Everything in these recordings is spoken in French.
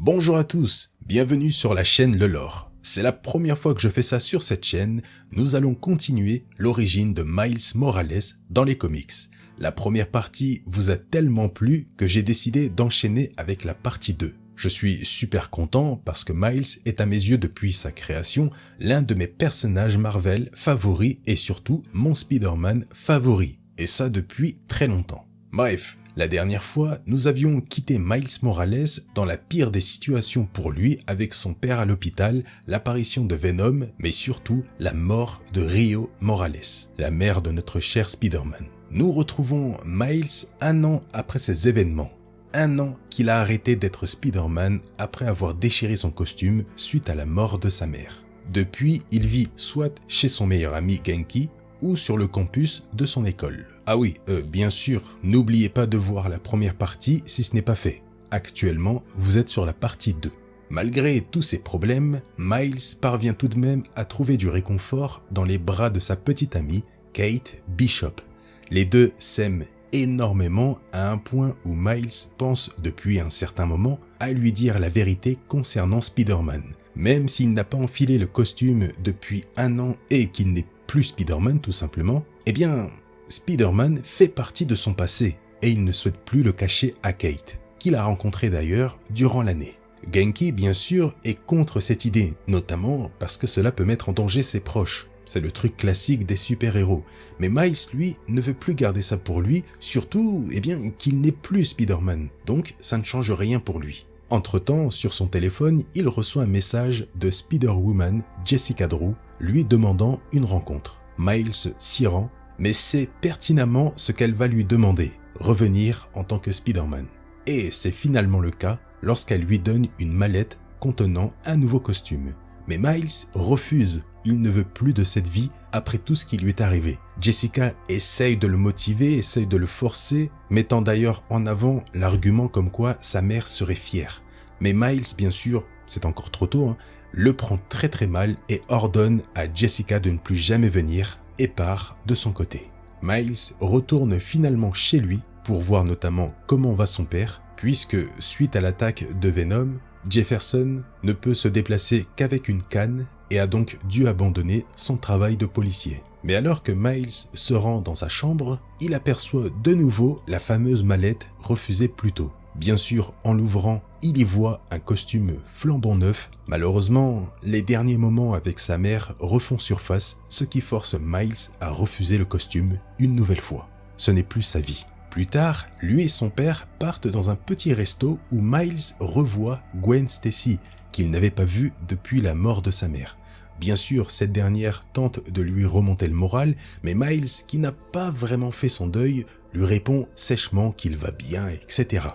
Bonjour à tous, bienvenue sur la chaîne Le Lore. C'est la première fois que je fais ça sur cette chaîne. Nous allons continuer l'origine de Miles Morales dans les comics. La première partie vous a tellement plu que j'ai décidé d'enchaîner avec la partie 2. Je suis super content parce que Miles est à mes yeux depuis sa création l'un de mes personnages Marvel favoris et surtout mon Spider-Man favori. Et ça depuis très longtemps. Bref, la dernière fois, nous avions quitté Miles Morales dans la pire des situations pour lui avec son père à l'hôpital, l'apparition de Venom, mais surtout la mort de Rio Morales, la mère de notre cher Spider-Man. Nous retrouvons Miles un an après ces événements. Un an qu'il a arrêté d'être Spider-Man après avoir déchiré son costume suite à la mort de sa mère. Depuis, il vit soit chez son meilleur ami Genki, ou sur le campus de son école. Ah oui, bien sûr, n'oubliez pas de voir la première partie si ce n'est pas fait. Actuellement, vous êtes sur la partie 2. Malgré tous ces problèmes, Miles parvient tout de même à trouver du réconfort dans les bras de sa petite amie, Kate Bishop. Les deux s'aiment énormément à un point où Miles pense depuis un certain moment à lui dire la vérité concernant Spider-Man. Même s'il n'a pas enfilé le costume depuis un an et qu'il n'est plus Spider-Man tout simplement, eh bien, Spider-Man fait partie de son passé et il ne souhaite plus le cacher à Kate, qu'il a rencontré d'ailleurs durant l'année. Genki, bien sûr, est contre cette idée, notamment parce que cela peut mettre en danger ses proches. C'est le truc classique des super-héros. Mais Miles, lui, ne veut plus garder ça pour lui, surtout, qu'il n'est plus Spider-Man. Donc, ça ne change rien pour lui. Entre-temps, sur son téléphone, il reçoit un message de Spider-Woman Jessica Drew lui demandant une rencontre. Miles s'y rend, mais sait pertinemment ce qu'elle va lui demander, revenir en tant que Spider-Man. Et c'est finalement le cas lorsqu'elle lui donne une mallette contenant un nouveau costume. Mais Miles refuse, il ne veut plus de cette vie après tout ce qui lui est arrivé. Jessica essaye de le motiver, essaye de le forcer, mettant d'ailleurs en avant l'argument comme quoi sa mère serait fière. Mais Miles, bien sûr, c'est encore trop tôt, le prend très mal et ordonne à Jessica de ne plus jamais venir et part de son côté. Miles retourne finalement chez lui pour voir notamment comment va son père, puisque suite à l'attaque de Venom, Jefferson ne peut se déplacer qu'avec une canne et a donc dû abandonner son travail de policier. Mais alors que Miles se rend dans sa chambre, il aperçoit de nouveau la fameuse mallette refusée plus tôt. Bien sûr, en l'ouvrant, il y voit un costume flambant neuf. Malheureusement, les derniers moments avec sa mère refont surface, ce qui force Miles à refuser le costume une nouvelle fois. Ce n'est plus sa vie. Plus tard, lui et son père partent dans un petit resto où Miles revoit Gwen Stacy, qu'il n'avait pas vue depuis la mort de sa mère. Bien sûr, cette dernière tente de lui remonter le moral, mais Miles, qui n'a pas vraiment fait son deuil, lui répond sèchement qu'il va bien, etc.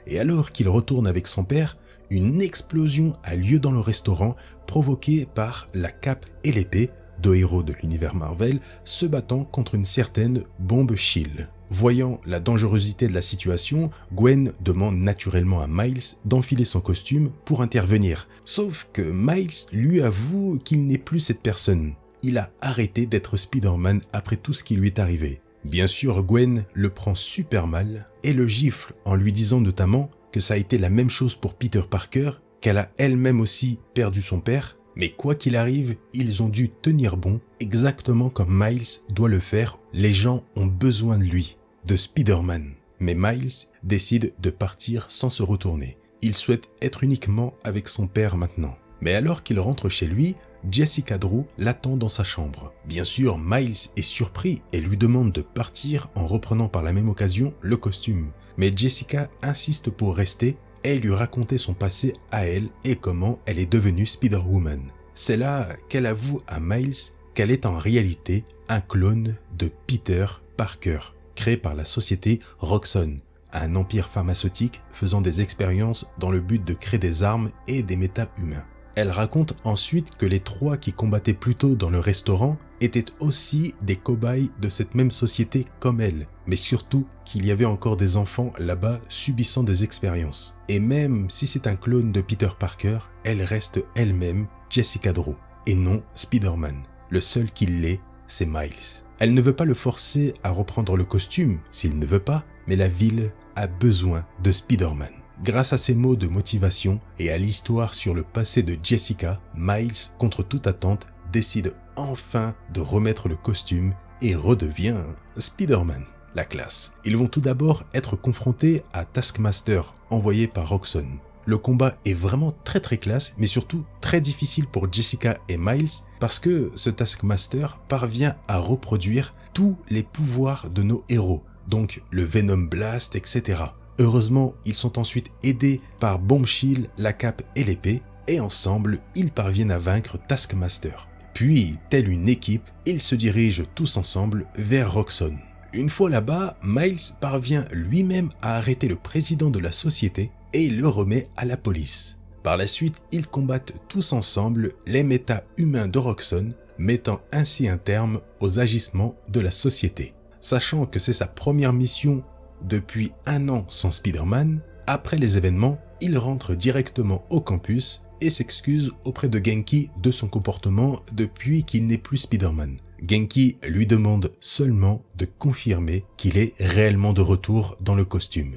Et alors qu'il retourne avec son père, une explosion a lieu dans le restaurant, provoquée par la cape et l'épée, deux héros de l'univers Marvel, se battant contre une certaine bombe Shield. Voyant la dangerosité de la situation, Gwen demande naturellement à Miles d'enfiler son costume pour intervenir. Sauf que Miles lui avoue qu'il n'est plus cette personne. Il a arrêté d'être Spider-Man après tout ce qui lui est arrivé. Bien sûr, Gwen le prend super mal et le gifle en lui disant notamment que ça a été la même chose pour Peter Parker, qu'elle a elle-même aussi perdu son père. Mais quoi qu'il arrive, ils ont dû tenir bon, exactement comme Miles doit le faire. Les gens ont besoin de lui, de Spider-Man. Mais Miles décide de partir sans se retourner. Il souhaite être uniquement avec son père maintenant. Mais alors qu'il rentre chez lui, Jessica Drew l'attend dans sa chambre. Bien sûr, Miles est surpris et lui demande de partir en reprenant par la même occasion le costume. Mais Jessica insiste pour rester et lui raconter son passé à elle et comment elle est devenue Spider-Woman. C'est là qu'elle avoue à Miles qu'elle est en réalité un clone de Peter Parker, créé par la société Roxxon, un empire pharmaceutique faisant des expériences dans le but de créer des armes et des méta-humains. Elle raconte ensuite que les trois qui combattaient plus tôt dans le restaurant étaient aussi des cobayes de cette même société comme elle, mais surtout qu'il y avait encore des enfants là-bas subissant des expériences. Et même si c'est un clone de Peter Parker, elle reste elle-même Jessica Drew, et non Spider-Man. Le seul qui l'est, c'est Miles. Elle ne veut pas le forcer à reprendre le costume, s'il ne veut pas, mais la ville a besoin de Spider-Man. Grâce à ses mots de motivation et à l'histoire sur le passé de Jessica, Miles, contre toute attente, décide enfin de remettre le costume et redevient Spider-Man. La classe. Ils vont tout d'abord être confrontés à Taskmaster, envoyé par Roxxon. Le combat est vraiment très classe, mais surtout très difficile pour Jessica et Miles parce que ce Taskmaster parvient à reproduire tous les pouvoirs de nos héros, donc le Venom Blast, etc. Heureusement, ils sont ensuite aidés par Bombshell, la cape et l'épée, et ensemble, ils parviennent à vaincre Taskmaster. Puis, telle une équipe, ils se dirigent tous ensemble vers Roxxon. Une fois là-bas, Miles parvient lui-même à arrêter le président de la société et le remet à la police. Par la suite, ils combattent tous ensemble les méta-humains de Roxxon, mettant ainsi un terme aux agissements de la société. Sachant que c'est sa première mission depuis 1 an sans Spider-Man, après les événements, il rentre directement au campus et s'excuse auprès de Genki de son comportement depuis qu'il n'est plus Spider-Man. Genki lui demande seulement de confirmer qu'il est réellement de retour dans le costume.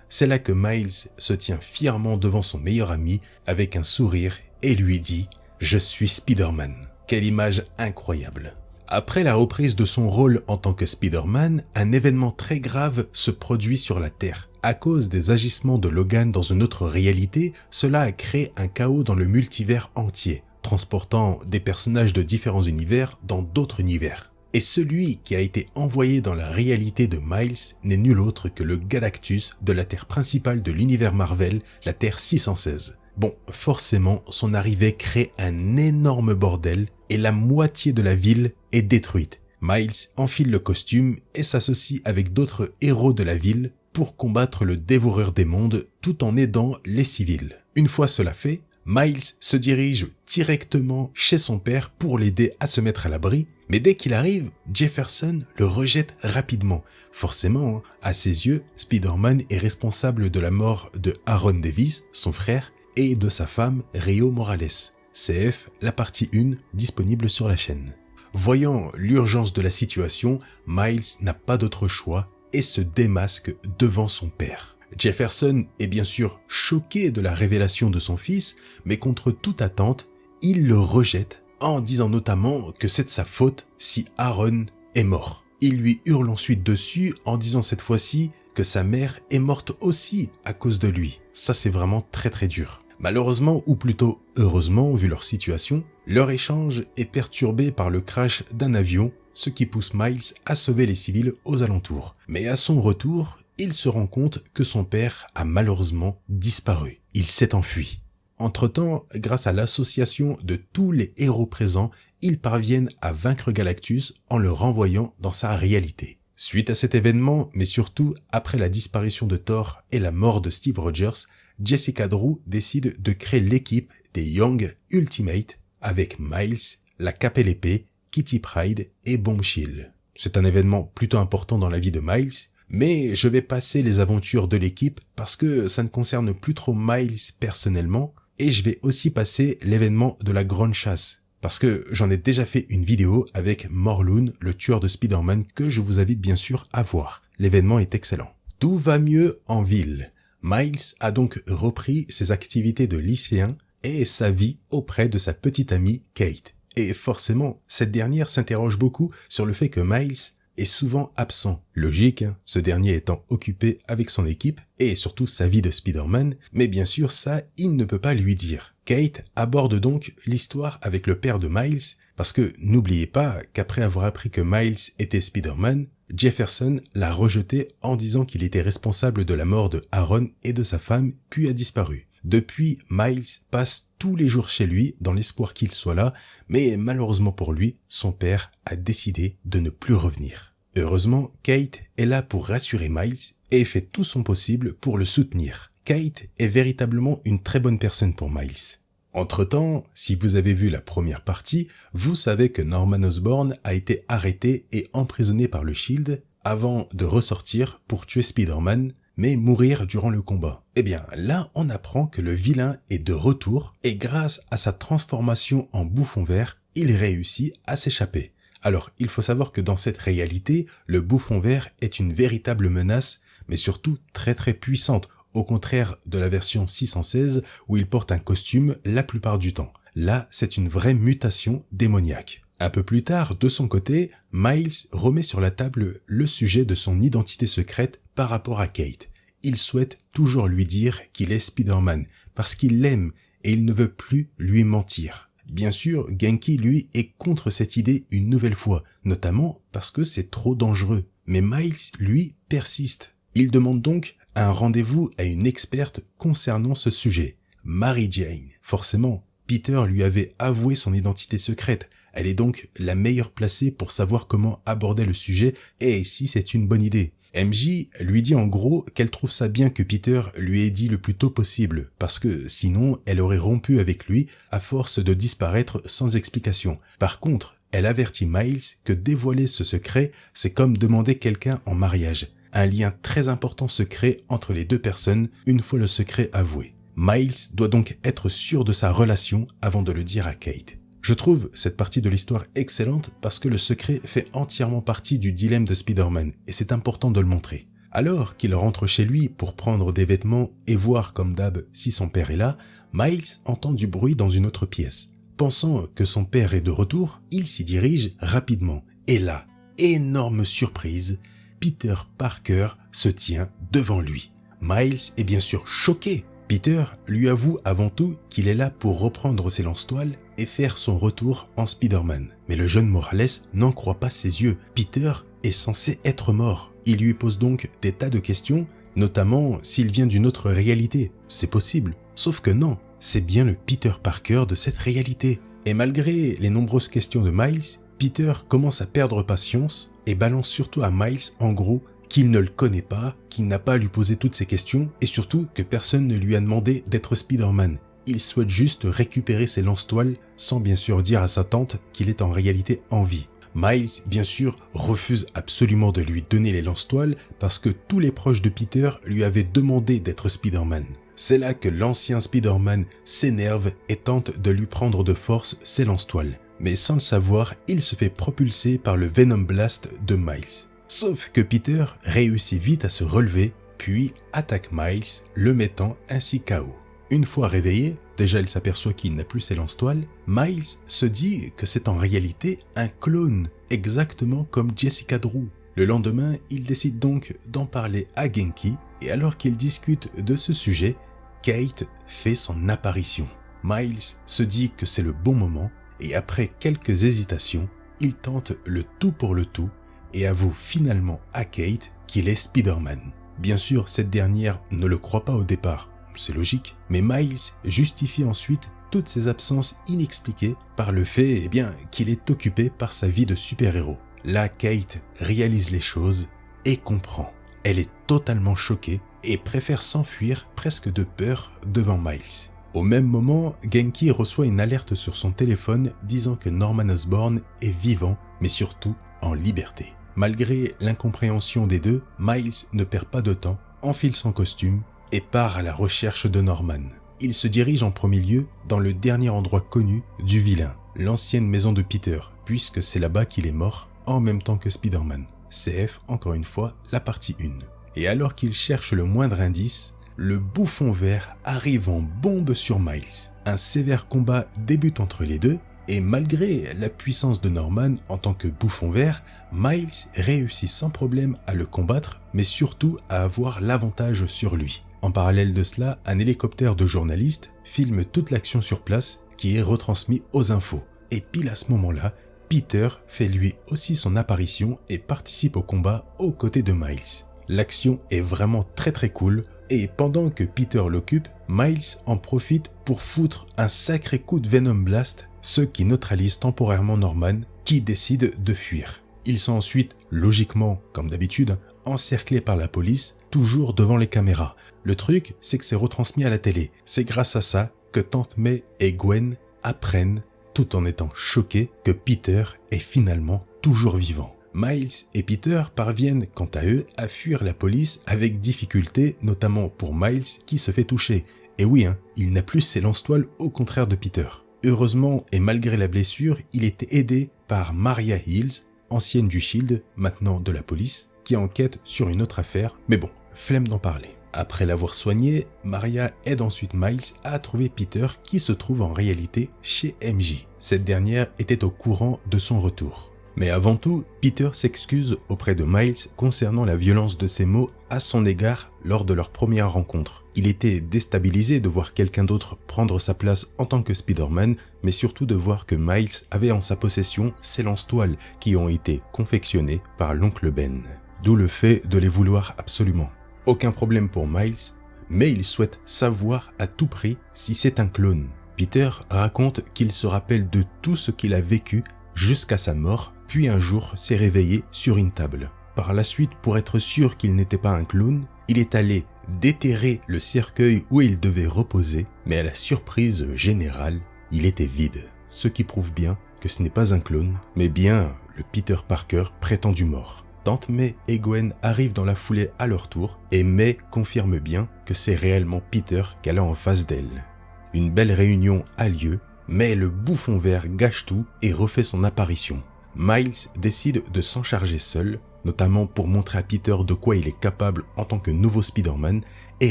C'est là que Miles se tient fièrement devant son meilleur ami avec un sourire et lui dit « Je suis Spider-Man ». Quelle image incroyable. Après la reprise de son rôle en tant que Spider-Man, un événement très grave se produit sur la Terre. À cause des agissements de Logan dans une autre réalité, cela a créé un chaos dans le multivers entier, transportant des personnages de différents univers dans d'autres univers. Et celui qui a été envoyé dans la réalité de Miles n'est nul autre que le Galactus de la Terre principale de l'univers Marvel, la Terre 616. Bon, forcément, son arrivée crée un énorme bordel et la moitié de la ville est détruite. Miles enfile le costume et s'associe avec d'autres héros de la ville pour combattre le dévoreur des mondes tout en aidant les civils. Une fois cela fait, Miles se dirige directement chez son père pour l'aider à se mettre à l'abri, mais dès qu'il arrive, Jefferson le rejette rapidement. Forcément, à ses yeux, Spider-Man est responsable de la mort de Aaron Davis, son frère, et de sa femme Rio Morales. CF, la partie 1, disponible sur la chaîne. Voyant l'urgence de la situation, Miles n'a pas d'autre choix et se démasque devant son père. Jefferson est bien sûr choqué de la révélation de son fils, mais contre toute attente, il le rejette en disant notamment que c'est de sa faute si Aaron est mort. Il lui hurle ensuite dessus en disant cette fois-ci que sa mère est morte aussi à cause de lui. Ça c'est vraiment très dur. Malheureusement, ou plutôt heureusement vu leur situation, leur échange est perturbé par le crash d'un avion, ce qui pousse Miles à sauver les civils aux alentours. Mais à son retour, il se rend compte que son père a malheureusement disparu. Il s'est enfui. Entre-temps, grâce à l'association de tous les héros présents, ils parviennent à vaincre Galactus en le renvoyant dans sa réalité. Suite à cet événement, mais surtout après la disparition de Thor et la mort de Steve Rogers, Jessica Drew décide de créer l'équipe des Young Ultimate avec Miles, la Cape et l'épée, Kitty Pryde et Bombshell. C'est un événement plutôt important dans la vie de Miles, mais je vais passer les aventures de l'équipe parce que ça ne concerne plus trop Miles personnellement, et je vais aussi passer l'événement de la Grande Chasse, parce que j'en ai déjà fait une vidéo avec Morlun, le tueur de Spider-Man, que je vous invite bien sûr à voir. L'événement est excellent. Tout va mieux en ville. Miles a donc repris ses activités de lycéen et sa vie auprès de sa petite amie Kate. Et forcément, cette dernière s'interroge beaucoup sur le fait que Miles est souvent absent. Logique, ce dernier étant occupé avec son équipe et surtout sa vie de Spider-Man, mais bien sûr ça, il ne peut pas lui dire. Kate aborde donc l'histoire avec le père de Miles, parce que n'oubliez pas qu'après avoir appris que Miles était Spider-Man, Jefferson l'a rejeté en disant qu'il était responsable de la mort de Aaron et de sa femme, puis a disparu. Depuis, Miles passe tous les jours chez lui dans l'espoir qu'il soit là, mais malheureusement pour lui, son père a décidé de ne plus revenir. Heureusement, Kate est là pour rassurer Miles et fait tout son possible pour le soutenir. Kate est véritablement une très bonne personne pour Miles. Entre-temps, si vous avez vu la première partie, vous savez que Norman Osborn a été arrêté et emprisonné par le Shield avant de ressortir pour tuer Spider-Man, mais mourir durant le combat. Eh bien, là, on apprend que le vilain est de retour et grâce à sa transformation en bouffon vert, il réussit à s'échapper. Alors, il faut savoir que dans cette réalité, le bouffon vert est une véritable menace, mais surtout très puissante, au contraire de la version 616 où il porte un costume la plupart du temps. Là, c'est une vraie mutation démoniaque. Un peu plus tard, de son côté, Miles remet sur la table le sujet de son identité secrète par rapport à Kate. Il souhaite toujours lui dire qu'il est Spider-Man parce qu'il l'aime et il ne veut plus lui mentir. Bien sûr, Ganke, lui, est contre cette idée une nouvelle fois, notamment parce que c'est trop dangereux. Mais Miles, lui, persiste. Il demande donc un rendez-vous à une experte concernant ce sujet, Mary Jane. Forcément, Peter lui avait avoué son identité secrète. Elle est donc la meilleure placée pour savoir comment aborder le sujet et si c'est une bonne idée. MJ lui dit en gros qu'elle trouve ça bien que Peter lui ait dit le plus tôt possible, parce que sinon elle aurait rompu avec lui à force de disparaître sans explication. Par contre, elle avertit Miles que dévoiler ce secret, c'est comme demander quelqu'un en mariage. Un lien très important se crée entre les deux personnes une fois le secret avoué. Miles doit donc être sûr de sa relation avant de le dire à Kate. Je trouve cette partie de l'histoire excellente parce que le secret fait entièrement partie du dilemme de Spider-Man et c'est important de le montrer. Alors qu'il rentre chez lui pour prendre des vêtements et voir comme d'hab si son père est là, Miles entend du bruit dans une autre pièce. Pensant que son père est de retour, il s'y dirige rapidement. Et là, énorme surprise, Peter Parker se tient devant lui. Miles est bien sûr choqué. Peter lui avoue avant tout qu'il est là pour reprendre ses lance-toiles et faire son retour en Spider-Man. Mais le jeune Morales n'en croit pas ses yeux. Peter est censé être mort. Il lui pose donc des tas de questions, notamment s'il vient d'une autre réalité. C'est possible. Sauf que non, c'est bien le Peter Parker de cette réalité. Et malgré les nombreuses questions de Miles, Peter commence à perdre patience et balance surtout à Miles en gros qu'il ne le connaît pas, qu'il n'a pas à lui poser toutes ces questions et surtout que personne ne lui a demandé d'être Spider-Man. Il souhaite juste récupérer ses lance-toiles sans bien sûr dire à sa tante qu'il est en réalité en vie. Miles, bien sûr, refuse absolument de lui donner les lance-toiles parce que tous les proches de Peter lui avaient demandé d'être Spider-Man. C'est là que l'ancien Spider-Man s'énerve et tente de lui prendre de force ses lance-toiles. Mais sans le savoir, il se fait propulser par le Venom Blast de Miles. Sauf que Peter réussit vite à se relever, puis attaque Miles, le mettant ainsi KO. Une fois réveillé, déjà il s'aperçoit qu'il n'a plus ses lance-toiles, Miles se dit que c'est en réalité un clone, exactement comme Jessica Drew. Le lendemain, il décide donc d'en parler à Ganke, et alors qu'ils discutent de ce sujet, Kate fait son apparition. Miles se dit que c'est le bon moment, et après quelques hésitations, il tente le tout pour le tout, et avoue finalement à Kate qu'il est Spider-Man. Bien sûr, cette dernière ne le croit pas au départ, c'est logique, mais Miles justifie ensuite toutes ses absences inexpliquées par le fait qu'il est occupé par sa vie de super-héros. Là, Kate réalise les choses et comprend. Elle est totalement choquée et préfère s'enfuir presque de peur devant Miles. Au même moment, Ganke reçoit une alerte sur son téléphone disant que Norman Osborn est vivant, mais surtout en liberté. Malgré l'incompréhension des deux, Miles ne perd pas de temps, enfile son costume et part à la recherche de Norman. Il se dirige en premier lieu dans le dernier endroit connu du vilain, l'ancienne maison de Peter, puisque c'est là-bas qu'il est mort en même temps que Spider-Man. CF, encore une fois, la partie 1. Et alors qu'il cherche le moindre indice, le bouffon vert arrive en bombe sur Miles. Un sévère combat débute entre les deux, et malgré la puissance de Norman en tant que bouffon vert, Miles réussit sans problème à le combattre, mais surtout à avoir l'avantage sur lui. En parallèle de cela, un hélicoptère de journalistes filme toute l'action sur place qui est retransmis aux infos. Et pile à ce moment-là, Peter fait lui aussi son apparition et participe au combat aux côtés de Miles. L'action est vraiment très cool, et pendant que Peter l'occupe, Miles en profite pour foutre un sacré coup de Venom Blast, ce qui neutralise temporairement Norman, qui décide de fuir. Ils sont ensuite, logiquement, comme d'habitude, encerclés par la police, toujours devant les caméras. Le truc, c'est que c'est retransmis à la télé. C'est grâce à ça que Tante May et Gwen apprennent, tout en étant choqués, que Peter est finalement toujours vivant. Miles et Peter parviennent quant à eux à fuir la police avec difficulté, notamment pour Miles qui se fait toucher. Et oui, il n'a plus ses lance-toiles au contraire de Peter. Heureusement et malgré la blessure, il était aidé par Maria Hills, ancienne du Shield, maintenant de la police, qui enquête sur une autre affaire, mais bon, flemme d'en parler. Après l'avoir soigné, Maria aide ensuite Miles à trouver Peter qui se trouve en réalité chez MJ. Cette dernière était au courant de son retour. Mais avant tout, Peter s'excuse auprès de Miles concernant la violence de ses mots à son égard lors de leur première rencontre. Il était déstabilisé de voir quelqu'un d'autre prendre sa place en tant que Spider-Man, mais surtout de voir que Miles avait en sa possession ces lance-toiles qui ont été confectionnées par l'oncle Ben. D'où le fait de les vouloir absolument. Aucun problème pour Miles, mais il souhaite savoir à tout prix si c'est un clone. Peter raconte qu'il se rappelle de tout ce qu'il a vécu jusqu'à sa mort, puis un jour s'est réveillé sur une table. Par la suite, pour être sûr qu'il n'était pas un clone, il est allé déterrer le cercueil où il devait reposer, mais à la surprise générale, il était vide. Ce qui prouve bien que ce n'est pas un clone, mais bien le Peter Parker prétendu mort. Tante May et Gwen arrivent dans la foulée à leur tour et May confirme bien que c'est réellement Peter qu'elle a en face d'elle. Une belle réunion a lieu, mais le bouffon vert gâche tout et refait son apparition. Miles décide de s'en charger seul, notamment pour montrer à Peter de quoi il est capable en tant que nouveau Spider-Man et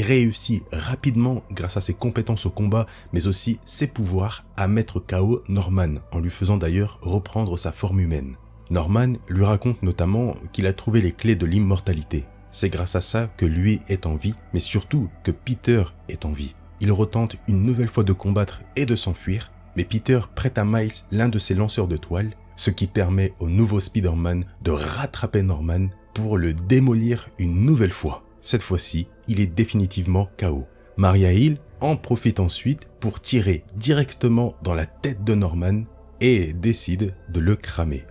réussit rapidement grâce à ses compétences au combat mais aussi ses pouvoirs à mettre KO Norman en lui faisant d'ailleurs reprendre sa forme humaine. Norman lui raconte notamment qu'il a trouvé les clés de l'immortalité. C'est grâce à ça que lui est en vie, mais surtout que Peter est en vie. Il retente une nouvelle fois de combattre et de s'enfuir, mais Peter prête à Miles l'un de ses lanceurs de toile, ce qui permet au nouveau Spider-Man de rattraper Norman pour le démolir une nouvelle fois. Cette fois-ci, il est définitivement KO. Maria Hill en profite ensuite pour tirer directement dans la tête de Norman et décide de le cramer.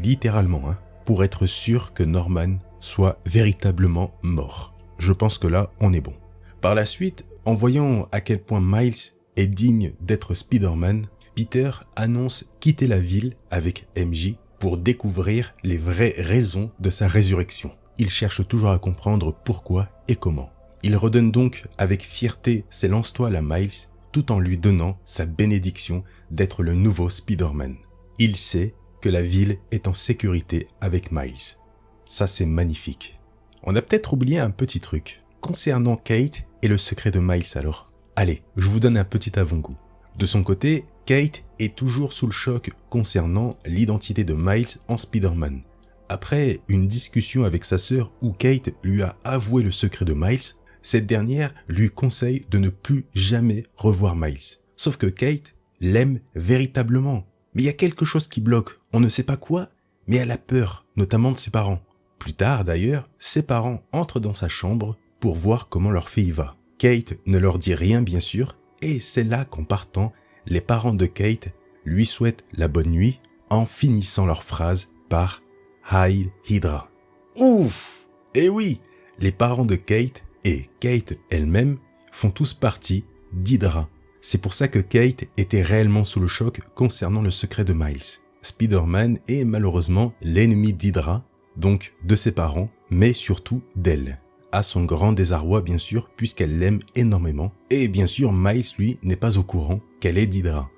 Littéralement, pour être sûr que Norman soit véritablement mort. Je pense que là, on est bon. Par la suite, en voyant à quel point Miles est digne d'être Spider-Man, Peter annonce quitter la ville avec MJ pour découvrir les vraies raisons de sa résurrection. Il cherche toujours à comprendre pourquoi et comment. Il redonne donc avec fierté ses lance-toiles à Miles, tout en lui donnant sa bénédiction d'être le nouveau Spider-Man. Il sait que la ville est en sécurité avec Miles. Ça, c'est magnifique. On a peut-être oublié un petit truc. Concernant Kate et le secret de Miles alors. Allez, je vous donne un petit avant-goût. De son côté, Kate est toujours sous le choc concernant l'identité de Miles en Spider-Man. Après une discussion avec sa sœur où Kate lui a avoué le secret de Miles, cette dernière lui conseille de ne plus jamais revoir Miles. Sauf que Kate l'aime véritablement. Mais il y a quelque chose qui bloque, on ne sait pas quoi, mais elle a peur, notamment de ses parents. Plus tard d'ailleurs, ses parents entrent dans sa chambre pour voir comment leur fille va. Kate ne leur dit rien bien sûr, et c'est là qu'en partant, les parents de Kate lui souhaitent la bonne nuit en finissant leur phrase par « Heil Hydra ». Ouf! Et oui, les parents de Kate et Kate elle-même font tous partie d'Hydra. C'est pour ça que Kate était réellement sous le choc concernant le secret de Miles. Spider-Man est malheureusement l'ennemi d'Hydra, donc de ses parents, mais surtout d'elle. À son grand désarroi bien sûr, puisqu'elle l'aime énormément. Et bien sûr, Miles, lui, n'est pas au courant qu'elle est d'Hydra.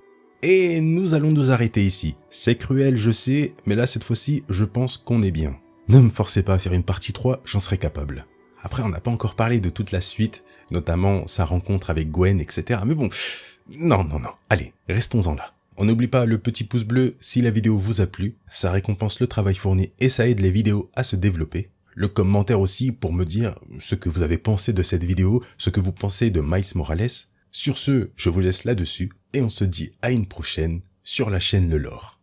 Et nous allons nous arrêter ici. C'est cruel, je sais, mais là, cette fois-ci, je pense qu'on est bien. Ne me forcez pas à faire une partie 3, j'en serai capable. Après, on n'a pas encore parlé de toute la suite, notamment sa rencontre avec Gwen, etc. Mais bon, non. Allez, restons-en là. On n'oublie pas le petit pouce bleu si la vidéo vous a plu, ça récompense le travail fourni et ça aide les vidéos à se développer. Le commentaire aussi pour me dire ce que vous avez pensé de cette vidéo, ce que vous pensez de Miles Morales. Sur ce, je vous laisse là-dessus et on se dit à une prochaine sur la chaîne Le Lore.